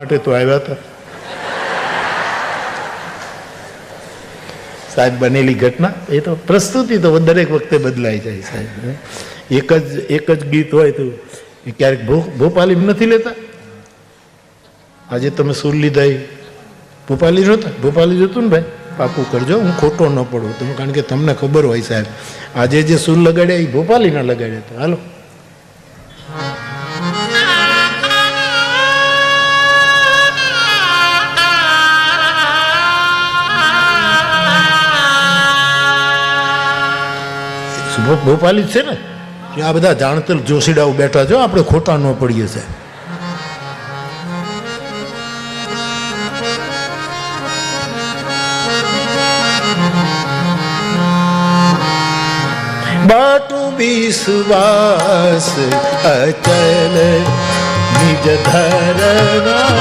માટે તો આવ્યા હતા સાહેબ. બનેલી ઘટના એ તો પ્રસ્તુતિ તો દરેક વખતે બદલાઈ જાય સાહેબ. એક જ ગીત હોય તો ક્યારેક ભોપાલી નથી લેતા. આજે તમે સુર લીધા એ ભોપાલી નહોતા. ભોપાલી જોતું ને ભાઈ પાકું કરજો, હું ખોટો ન પડું તમે, કારણ કે તમને ખબર હોય સાહેબ આજે જે સુર લગાડ્યા એ ભોપાલી ના લગાડ્યા હતા. હાલો ભોપાલી છે ને, આ બધા જાણતર જોશીડાઓ બેઠા છો, આપણે ખોટા ન પડીએ છે. બાટુ વિશ્વાસ અચલ નિજ ધરણા,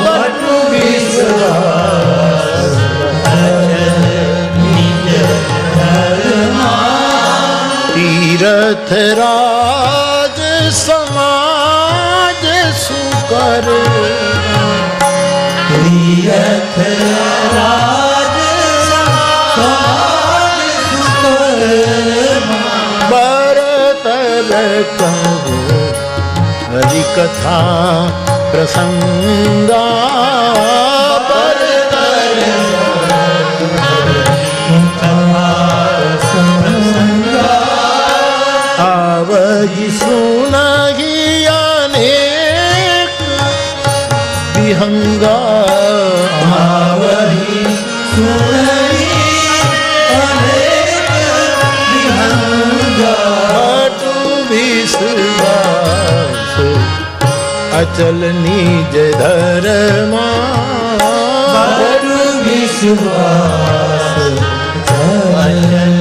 બાટુ વિશ્વાસ તીરથ રાજ સમાજ સુકર, તીરથ રાજ સમાજ સુકર, બરતર કહો હરિકથા પ્રસંગા, બરતર આવઈ સુનગી અનેક વિહંગા, આવઈ સુનગી અનેક વિહંગા, બાટુ વિશ્વાસ અચલ નિજ ધરમાં, બાટુ વિશ્વાસ અચલ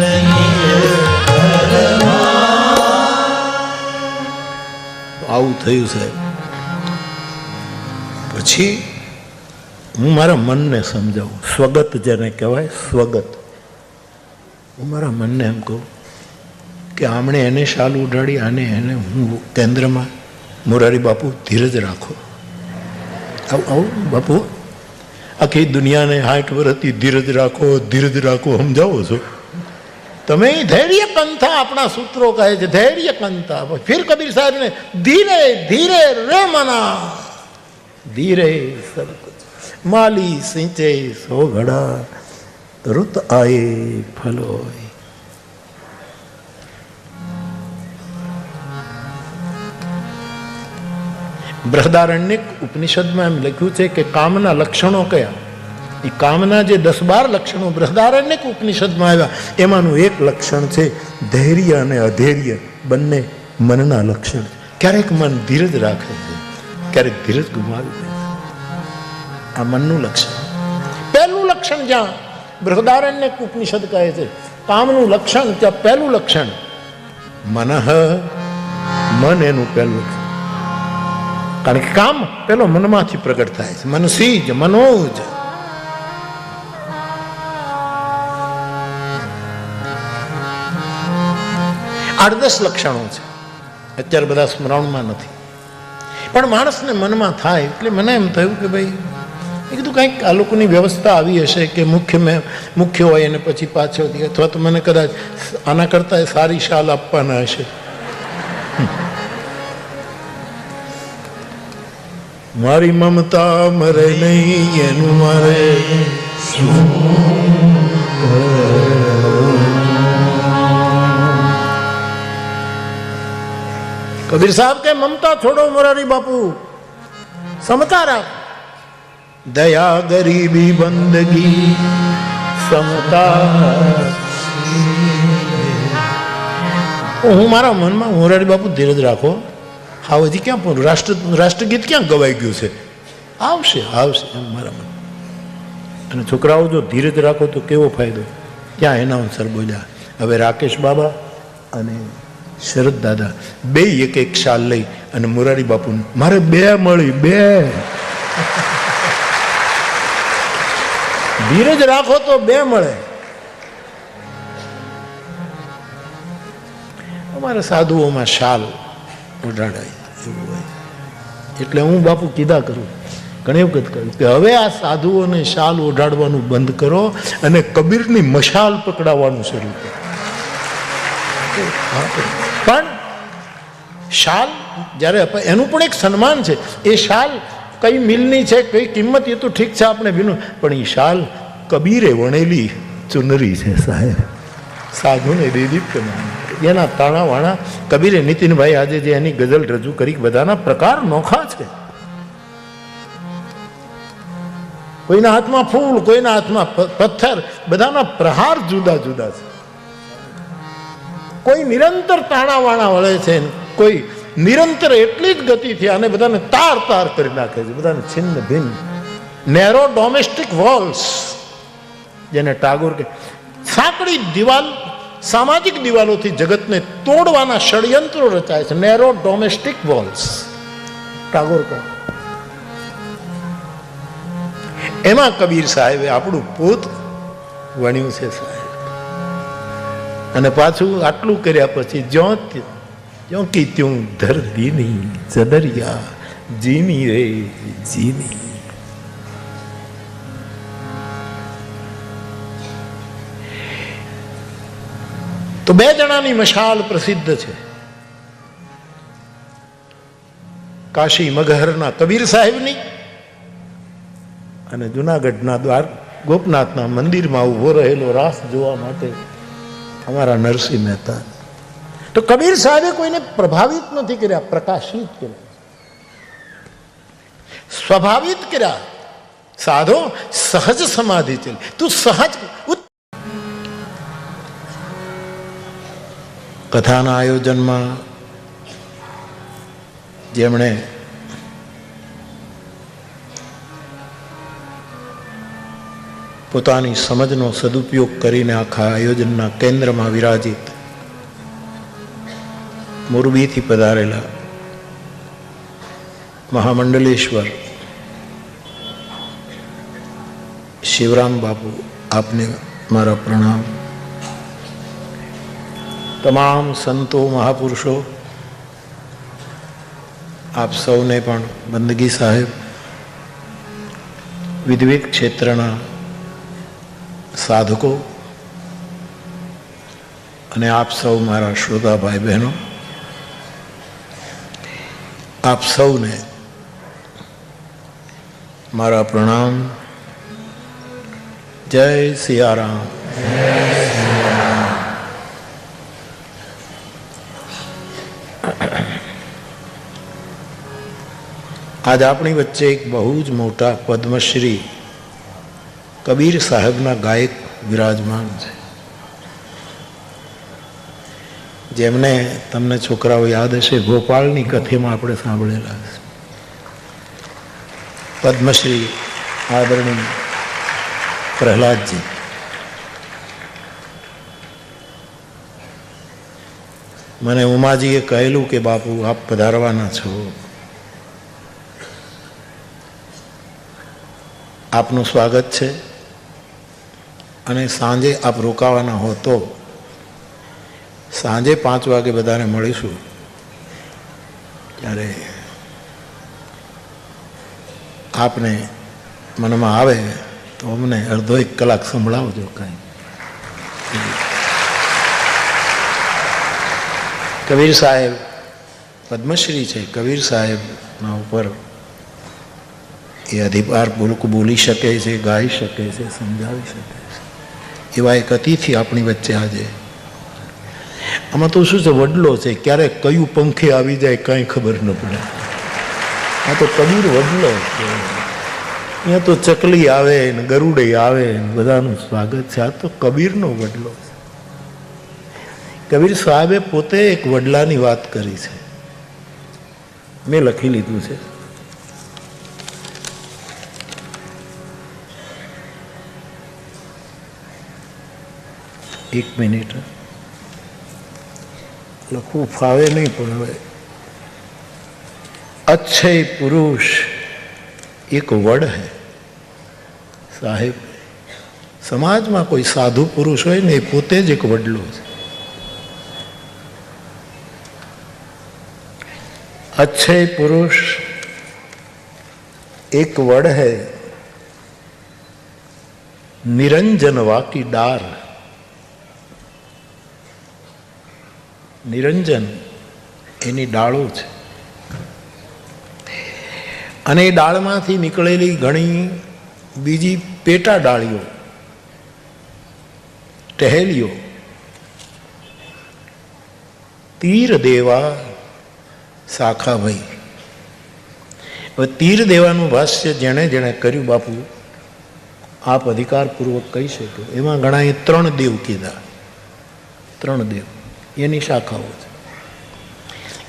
આવું થયું સાહેબ. પછી હું મારા મનને સમજાવું, સ્વગત જેને કહેવાય સ્વગત. હું મારા મનને એમ કહું કે આમણે એને શાલ ઉડાડી, આને એને હું કેન્દ્રમાં, મોરારી બાપુ ધીરજ રાખો. આવું બાપુ આખી દુનિયાને 60 વર્ષથી ધીરજ રાખો ધીરજ રાખો સમજાવો છો તમે. ધૈર્ય કંથા આપણા સૂત્રો કહે છે, ધૈર્ય કંથા. ફિર કબીર સાહેબ ને ધીરે ધીરે રે મના, ધીરે સબ કુછ માલી સિંચે સો ઘડા, રુત આયે ફલોય. બૃહદારણ્યક ઉપનિષદમાં એમ લખ્યું છે કે કામના લક્ષણો કયા. એ કામના જે 10-12 લક્ષણો બૃહદારણ્યક ઉપનિષદમાં આવ્યા, એમાંનું એક લક્ષણ છે ધૈર્ય અને અધૈર્ય, બંને મનના લક્ષણ. ક્યારેક મન ધીરજ રાખે છે, ક્યારેક ધીરજ ગુમાવી દે છે. આ મનનું લક્ષણ. પહેલું લક્ષણ જ્યાં બૃહદારણ્યક ઉપનિષદ કહે છે કામનું લક્ષણ, ત્યાં પહેલું લક્ષણ મનઃ, મન એનું પહેલું લક્ષણ. કારણ કે કામ પેલો મનમાંથી પ્રગટ થાય છે. મનસી જ મનોજ. 8-10 લક્ષણો છે, અત્યારે બધા સ્મરણમાં નથી, પણ માણસને મનમાં થાય. એટલે મને એમ થયું કે ભાઈ એ કીધું કંઈક આ લોકોની વ્યવસ્થા આવી હશે કે મુખ્ય હોય અને પછી પાછળથી, અથવા તો મને કદાચ આના કરતાં સારી શાલ આપવાના હશે. મારી મમતા મરે નહીં એનું મારે શું. કબીર સાહેબ કે મમતા છોડો મોરારી બાપુ, સમતા રાખ. દયા ગરીબી બંદગી સમતા. હું મારા મનમાં મોરારી બાપુ ધીરજ રાખો. હા હજી ક્યાં પૂરું રાષ્ટ્રગીત ક્યાં ગવાઈ ગયું છે? આવશે આવશે એમ મારા મન. અને છોકરાઓ જો ધીરજ રાખો તો કેવો ફાયદો. ક્યાં એનાઉન્સર બોલ્યા. હવે રાકેશ બાબા અને શરદ દાદા બે એક શાલ લઈ અને મોરારી બાપુ મારે 2 મળી 2. ધીરજ રાખો તો 2 મળે. અમારા સાધુઓમાં શાલ ઉડાડાય એવું હોય. એટલે હું બાપુ કીધા કરું, ઘણી વખત કહ્યું કે હવે આ સાધુઓને શાલ ઓઢાડવાનું બંધ કરો અને કબીરની મશાલ પકડાવવાનું શરૂ કરો. પણ શાલ જ્યારે એનું પણ એક સન્માન છે. એ શાલ કઈ મિલની છે, કઈ કિંમત, એ તો ઠીક છે, આપણે વિનું, પણ એ શાલ કબીરે વણેલી ચુનરી છે સાહેબ, સાધુને દીદીપ એના તાણા વાણા કબીરે. નીતિનભાઈ આજે જે એની ગઝલ રજૂ કરી, બધાના પ્રકાર નોખા છે. કોઈના હાથમાં ફૂલ, કોઈના હાથમાં પથ્થર, બધાના પ્રહાર જુદા જુદા છે. કોઈ નિરંતર તાણા વાણા વળે છે, કોઈ નિરંતર એટલી જ ગતિથી આને બધાને તાર તાર કરી નાખે છે, બધાને છિન્ન ભિન્ન. નેરો ડોમેસ્ટિક વોલ્સ, જેને ટાગોર કે સાંકડી દિવાલ, સામાજિક દિવાલોથી જગતને તોડવાના ષડયંત્રો રચાય છે. નેરો ડોમેસ્ટિક વોલ્સ, ટાગોર કહે. એમાં કબીર સાહેબે આપણું પોત વણ્યું છે સાહેબ. અને પાછું આટલું કર્યા પછી જ્યો કી ત્યું ધર દીની ચદરિયા જીની રે જીની. તો બે જણાની મશાલ પ્રસિદ્ધ છે. કાશી મગહરના કબીર સાહેબની અને જુનાગઢના દ્વાર ગોપનાથના મંદિરમાં ઉભો રહેલો રાસ જોવા માટે અમારા નરસિંહ મહેતા. તો કબીર સાહેબે કોઈને પ્રભાવિત નથી કર્યા, પ્રકાશિત કર્યા, સ્વાભાવિત કર્યા. સાધો સહજ સમાધિ છે, તું સહજ. કથાના આયોજનમાં જેમણે પોતાની સમજનો સદુપયોગ કરીને આખા આયોજનના કેન્દ્રમાં વિરાજિત મોરબીથી પધારેલા મહામંડલેશ્વર શિવરામ બાપુ, આપને મારા પ્રણામ. તમામ સંતો મહાપુરુષો, આપ સૌને પણ બંદગી સાહેબ, વિવિધ ક્ષેત્રના સાધકો અને આપ સૌ મારા શ્રોતા ભાઈ બહેનો, આપ સૌને મારા પ્રણામ. જય સિયારામ. આજ આપણી વચ્ચે એક બહુ જ મોટા પદ્મશ્રી કબીર સાહેબના ગાયક વિરાજમાન છે, જેમને તમને છોકરાઓ યાદ હશે, ગોપાળની કથેમાં આપણે સાંભળેલા છે. પદ્મશ્રી આદરણીય પ્રહલાદજી. મને ઉમાજીએ કહેલું કે બાપુ આપ પધારવાના છો, આપનું સ્વાગત છે, અને સાંજે આપ રોકાવાના હો તો સાંજે 5 વાગે બધાને મળીશું. ત્યારે આપને મનમાં આવે તો અમને અડધો 1 કલાક સંભળાવજો કાંઈ. કબીર સાહેબ પદ્મશ્રી છે. કબીર સાહેબના ઉપર એ અધિકાર બોલી શકે છે, ગાઈ શકે છે, સમજાવી શકે છે. એવા એક અતિથિ આપણી વચ્ચે આજે. આમાં તો શું છે, વડલો છે, ક્યારે કયું પંખે આવી જાય કાંઈ ખબર ન પડે. આ તો કબીર વડલો છે. અહીંયા તો ચકલી આવે ને ગરુડે આવે ને બધાનું સ્વાગત છે. આ તો કબીરનો વડલો છે. કબીર સાહેબે પોતે એક વડલાની વાત કરી છે, મેં લખી લીધું છે. એક મિનિટ, લખવું ફાવે નહીં પણ હવે. અક્ષય પુરુષ એક વડ હૈ સાહેબ. સમાજમાં કોઈ સાધુ પુરુષ હોય ને એ પોતે જ એક વડલો છે. અક્ષય પુરુષ एक वड़ है निरंजन वाकी डार. નિરંજન એની ડાળો છે અને એ ડાળમાંથી નીકળેલી ઘણી બીજી પેટા ડાળીઓ, ટહેલીઓ. તીર દેવા શાખા ભાઈ. હવે તીર દેવાનું ભાષ્ય જેણે જેણે કર્યું બાપુ આપ અધિકારપૂર્વક કહી શકો. એમાં ઘણાએ 3 દેવ કીધા. 3 દેવ એની શાખાઓ છે.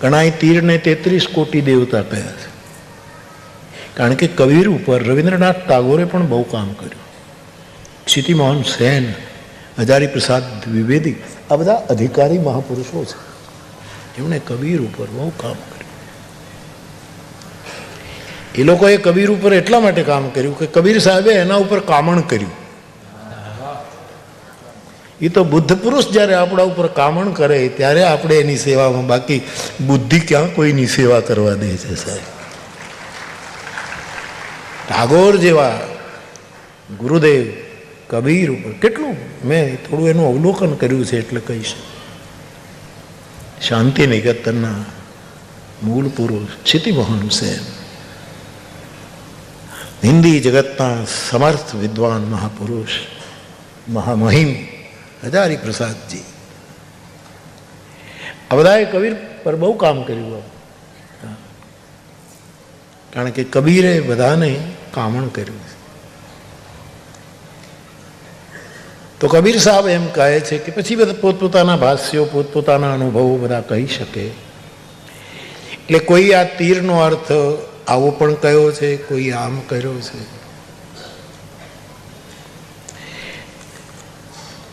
ઘણાએ તીરને 33 કોટી દેવતા કહ્યા છે. કારણ કે કબીર ઉપર રવિન્દ્રનાથ ટાગોરે પણ બહુ કામ કર્યું. ક્ષિતિમોહન સેન, હજારી પ્રસાદ દ્વિવેદી, આ બધા અધિકારી મહાપુરુષો છે. એમણે કબીર ઉપર બહુ કામ કર્યું. એ લોકોએ કબીર ઉપર એટલા માટે કામ કર્યું કે કબીર સાહેબે એના ઉપર કામણ કર્યું. એ તો બુદ્ધ પુરુષ જ્યારે આપણા ઉપર કામણ કરે ત્યારે આપણે એની સેવામાં, બાકી બુદ્ધિ ક્યાં કોઈની સેવા કરવા દે છે સાહેબ. ટાગોર જેવા ગુરુદેવ કબીર ઉપર કેટલું, મેં થોડું એનું અવલોકન કર્યું છે એટલે કહીશ. શાંતિ નિકેતનના મૂળ પુરુષ ક્ષિતિમોહન સેન, હિન્દી જગતના સમર્થ વિદ્વાન મહાપુરુષ મહામહિમ હજારી પ્રસાદજી, આ બધાએ કબીર પર બહુ કામ કર્યું. કારણ કે કબીરે બધાને કામણ કર્યું. તો કબીર સાહેબ એમ કહે છે કે પછી બધા પોતપોતાના ભાષ્યો, પોતપોતાના અનુભવો બધા કહી શકે. એટલે કોઈ આ તીરનો અર્થ આવો પણ કયો છે, કોઈ આમ કર્યો છે.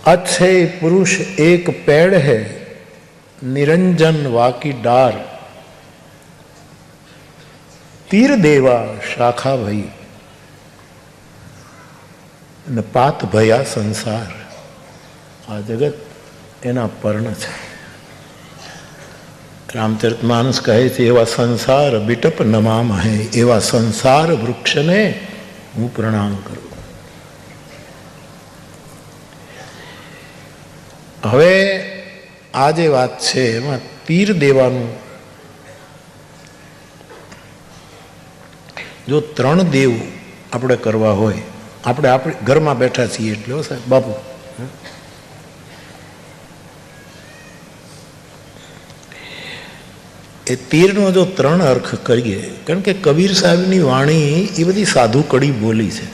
अच्छे पुरुष एक पेड़ है निरंजन वाकी डार, तीर देवा शाखा भई न पात भया संसार. આ જગત એના પર્ણ છે. રામચરિતમાનસ કહે છે એવા સંસાર બિટપ નમામ હૈ, એવા સંસાર વૃક્ષને હું પ્રણામ કરું. હવે આ જે વાત છે એમાં તીર દેવાનું, જો 3 દેવ આપણે કરવા હોય, આપણે ઘરમાં બેઠા છીએ એટલે સાહેબ બાપુ, એ તીરનો જો 3 અર્થ કરીએ, કારણ કે કબીર સાહેબની વાણી એ બધી સાધુ કડી બોલી છે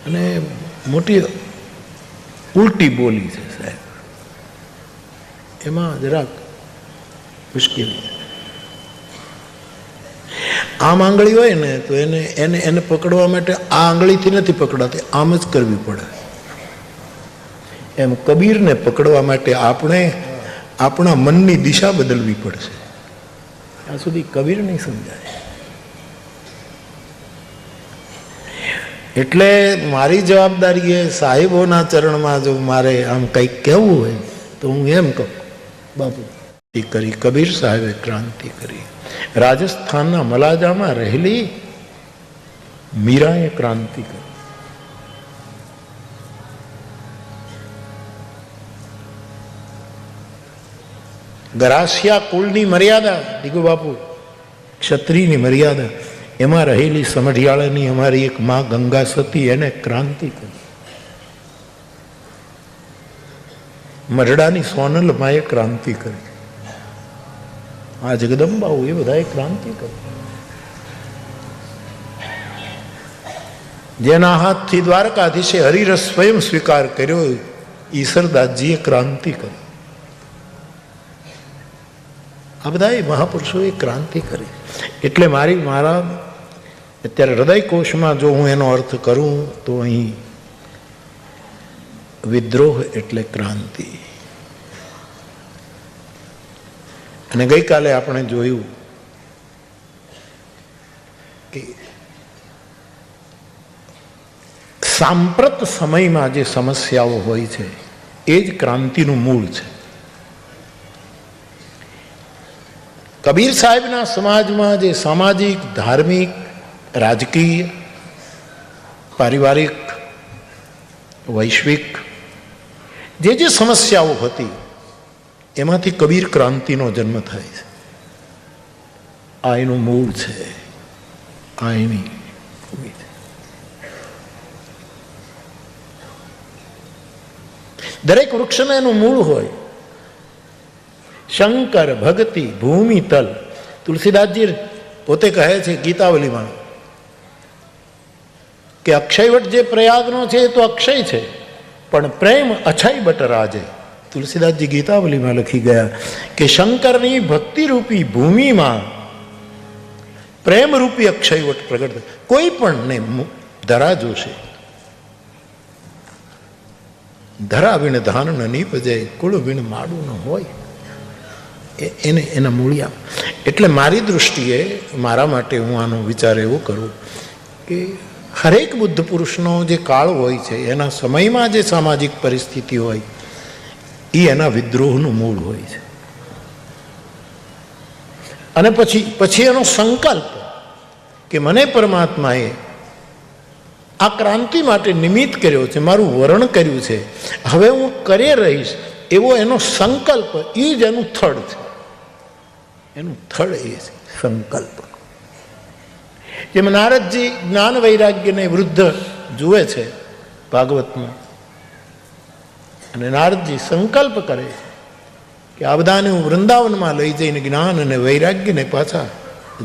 અને મોટી ઉલટી બોલી છે સાહેબ. એમાં જરાક મુશ્કેલી. આમ આંગળી હોય ને તો એને પકડવા માટે આ આંગળીથી નથી પકડાતી, આમ જ કરવી પડે. એમ કબીરને પકડવા માટે આપણે આપણા મનની દિશા બદલવી પડશે. ત્યાં સુધી કબીર નહીં સમજાય. એટલે મારી જવાબદારી એ સાહેબોના ચરણમાં જો મારે આમ કંઈક કહેવું હોય તો હું એમ કહું, બાપુ કરી કબીર સાહેબે ક્રાંતિ કરી. રાજસ્થાનના મલાજામાં રહેલી મીરાએ ક્રાંતિ કરી. ગરાસિયા કુળની મર્યાદા, દીગુ બાપુ ક્ષત્રિયની મર્યાદા, એમાં રહેલી સમઢિયાળાની અમારી એક માં ગંગા સતી, એને ક્રાંતિ કરી. મરડાની સોનલ માએ ક્રાંતિ કરી. આ જગદંબાઓ એ બધાએ ક્રાંતિ કરી. જેના હાથથી દ્વારકાધીશે હરિરસ સ્વયં સ્વીકાર કર્યો, ઈશ્વરદાસજીએ ક્રાંતિ કરી. આ બધાએ મહાપુરુષોએ ક્રાંતિ કરી. એટલે મારા અત્યારે હૃદયકોશમાં જો હું એનો અર્થ કરું તો અહીં વિદ્રોહ એટલે ક્રાંતિ. અને ગઈકાલે આપણે જોયું કે સાંપ્રત સમયમાં જે સમસ્યાઓ હોય છે એ જ ક્રાંતિનું મૂળ છે. કબીર સાહેબના સમાજમાં જે સામાજિક, ધાર્મિક રાજકીય, પારિવારિક, વૈશ્વિક જે જે સમસ્યાઓ હતી એમાંથી કબીર ક્રાંતિનો જન્મ થાય છે. આ એનું મૂળ છે, આ એની ભૂમિ છે. દરેક વૃક્ષને એનું મૂળ હોય. શંકર ભક્તિ ભૂમિ તલ. તુલસીદાસજી પોતે કહે છે ગીતાવલીમાં કે અક્ષયવટ જે પ્રયાગનો છે એ તો અક્ષય છે, પણ પ્રેમ અછય બટ રાજે. તુલસીદાસજી ગીતાવલીમાં લખી ગયા કે શંકરની ભક્તિરૂપી ભૂમિમાં પ્રેમરૂપી અક્ષયવટ પ્રગટ. કોઈ પણ ને ધરા જોશે. ધરા વિણ ધાન ન નીપજે, કુળ વિણ માડું ન હોય. એને એના મૂળિયા. એટલે મારી દૃષ્ટિએ, મારા માટે હું આનો વિચાર એવો કરું કે હરેક બુદ્ધ પુરુષનો જે કાળ હોય છે એના સમયમાં જે સામાજિક પરિસ્થિતિ હોય એ એના વિદ્રોહનું મૂળ હોય છે. અને પછી એનો સંકલ્પ કે મને પરમાત્માએ આ ક્રાંતિ માટે નિમિત્ત કર્યો છે, મારું વરણ કર્યું છે, હવે હું કરી રહીશ, એવો એનો સંકલ્પ. એ જ એનું થડ છે. એનું થડ એ છે સંકલ્પ. જેમ નારદજી જ્ઞાન વૈરાગ્યને વૃદ્ધ જુએ છે ભાગવતમાં, અને નારદજી સંકલ્પ કરે છે કે આ બધાને હું વૃંદાવનમાં લઈ જઈને જ્ઞાન અને વૈરાગ્યને પાછા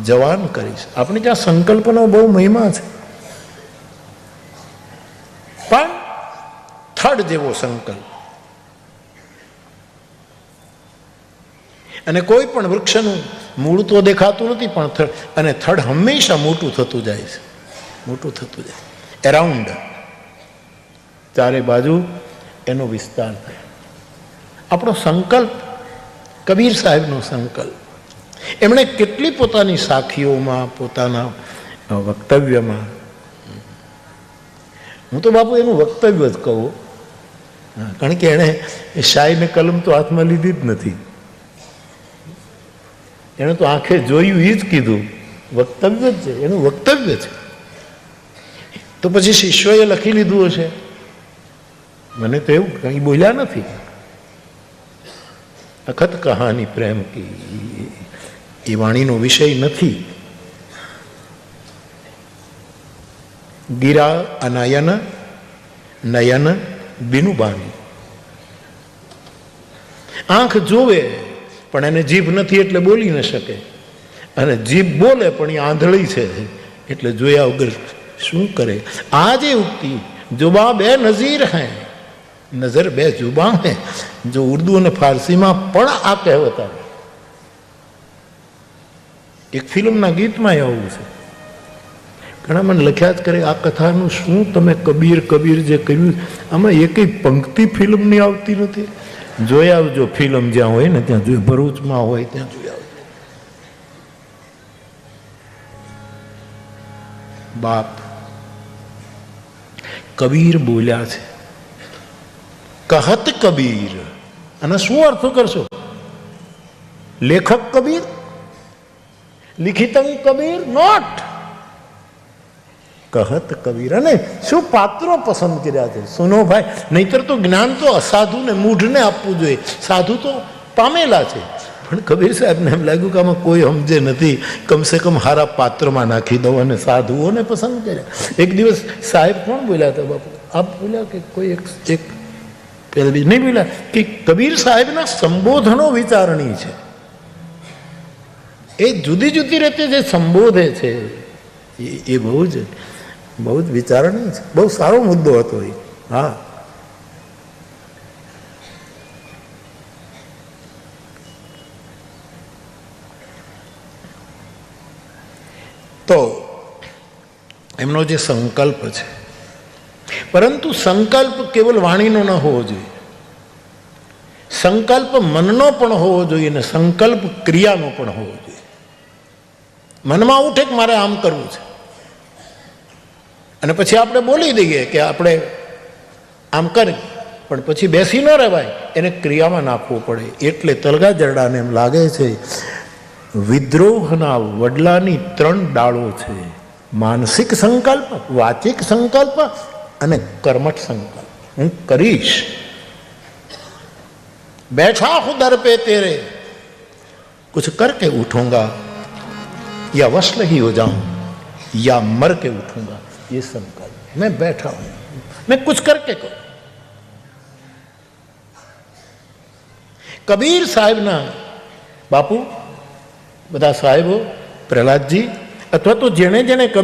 જવાન કરીશ. આપણે ત્યાં સંકલ્પનો બહુ મહિમા છે, પણ થડ જેવો સંકલ્પ. અને કોઈ પણ વૃક્ષનું મૂળ તો દેખાતું નથી, પણ અને થડ હંમેશા મોટું થતું જાય છે, મોટું થતું જાય. એરાઉન્ડ ચારે બાજુ એનો વિસ્તાર થાય. આપણો સંકલ્પ, કબીર સાહેબનો સંકલ્પ, એમણે કેટલી પોતાની સાખીઓમાં, પોતાના વક્તવ્યમાં, હું તો બાપુ એનું વક્તવ્ય જ કહું, કારણ કે એણે શાહીને કલમ તો હાથમાં લીધી જ નથી. એણે તો આંખે જોયું એ જ કીધું. વક્તવ્ય જ છે, એનું વક્તવ્ય છે. તો પછી શિષ્યોએ લખી લીધું હશે. મને તો એવું કંઈ બોલ્યા નથી. અખત કહાની પ્રેમ કી એ વાણીનો વિષય નથી. ગીરા અનાયન નયન બિનુબાની. આંખ જોવે પણ એને જીભ નથી એટલે બોલી ન શકે, અને જીભ બોલે પણ એ આંધળી છે એટલે જોયા વગર શું કરે. આ જે ઉક્તિ જુબા બે નઝીર હૈ, નજર બે જુબા હૈ, જો ઉર્દુ અને ફારસીમાં પણ આ કહેવત આવે. એક ફિલ્મના ગીતમાં આવું છે. ઘણા મને લખ્યા જ કરે આ કથાનું શું તમે કબીર કબીર જે કર્યું, આમાં એકેય પંક્તિ ફિલ્મની આવતી નથી. જોઈ આવજો, ફિલ્મ જ્યાં હોય ને ત્યાં જોઈ, ભરૂચમાં હોય ત્યાં જોઈ આવજો. બાપ કબીર બોલ્યા છે, કહત કબીર. અને શું અર્થ કરશો? લેખક કબીર, લિખિતં કબીર, નોટ કહત કબીર. અને શું પાત્રો પસંદ કર્યા છે? સુનો ભાઈ, નહીતર તો જ્ઞાન તો અસાધુને મૂઢને આપવું જોઈએ. સાધુ તો પામેલા છે, પણ કબીર સાહેબને એમ લાગ્યું કે આમાં કોઈ સમજે નથી, કમસે કમ હારા પાત્રમાં નાખી દઉં, અને સાધુઓને પસંદ કર્યા. એક દિવસ સાહેબ કોણ બોલ્યા હતા બાપુ? આપ બોલ્યા કે કોઈ એક પહેલી નહીં બોલ્યા કે કબીર સાહેબના સંબોધનો વિચારણી છે. એ જુદી જુદી રીતે જે સંબોધે છે એ બહુ જ વિચારણી છે. બહુ સારો મુદ્દો હતો એ. હા, તો એમનો જે સંકલ્પ છે, પરંતુ સંકલ્પ કેવલ વાણીનો ન હોવો જોઈએ, સંકલ્પ મનનો પણ હોવો જોઈએ, અને સંકલ્પ ક્રિયાનો પણ હોવો જોઈએ. મનમાં ઉઠે કે મારે આમ કરવું છે, અને પછી આપણે બોલી દઈએ કે આપણે આમ કરી, પણ પછી બેસી ન રહેવાય, એને ક્રિયામાં નાખવું પડે. એટલે તલગા જરડાને એમ લાગે છે વિદ્રોહના વડલાની 3 ડાળો છે. માનસિક સંકલ્પ, વાચિક સંકલ્પ અને કર્મઠ સંકલ્પ. હું કરીશ. बैठा हूं दर पे तेरे, कुछ करके उठूंगा, या वस्ल ही हो जाऊं या मर के उठूंगा. ये संकल्प. मैं बैठा हूं, मैं कुछ करके करूं. કબીર સાહેબના બાપુ, બધા સાહેબો, પ્રહલાદજી, અથવા તો જેણે જેણે કબીર